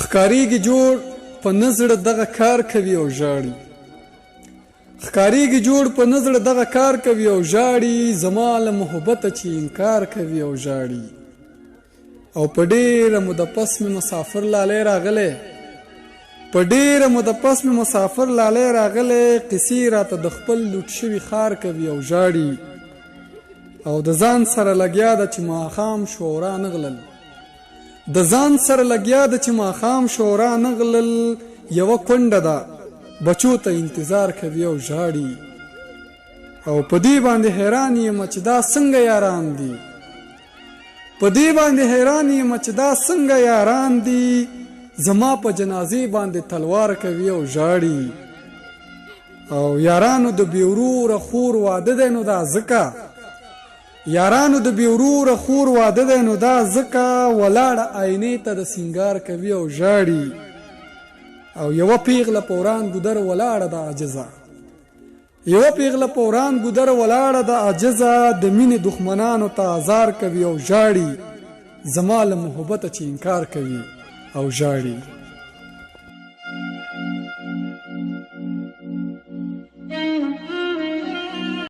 ښکاریږي جوړ په نزړه دغه کار کوي او ژاړي. ښکاریږي جوړ په نزړه دغه کار کوي او ژاړي. زما له محبته چې انکار کوي او ژاړي. او په ډېره موده پس مې مسافر لالی راغلی، په ډېره موده پس مې مسافر لالی راغلی. قصې راته د خپل لوټ شوي ښار کوي او ژاړي. او د ځان سره لګیا ده چې ماښام شورا نغلل، د ځان سره لګیا ده چې ماښام شورا نغلل. یوه کونډه ده بچو ته انتظار کوي او ژاړي. او په دې باندې حیران یم چې دا څنګه یاران دي، په دې باندې حیران یم چې دا څنګه یاران دي. زما په جنازې باندې تلوار کوي او ژاړي. او یارانو د بې وروره خور واده دی نو دا ځکه، یارانو د بې وروره خور واده دی نو دا ځکه. ولاړه آینې ته د سینګار کوي او ژاړي. او یوه پیغله په وران ګودر ولاړه د عاجزه، یوه پیغله په وران ګودر ولاړه د عاجزه. د مینې دښمنانو ته ازار کوي او ژاړي. زما له محبته چې انکار کوي او ژاړي.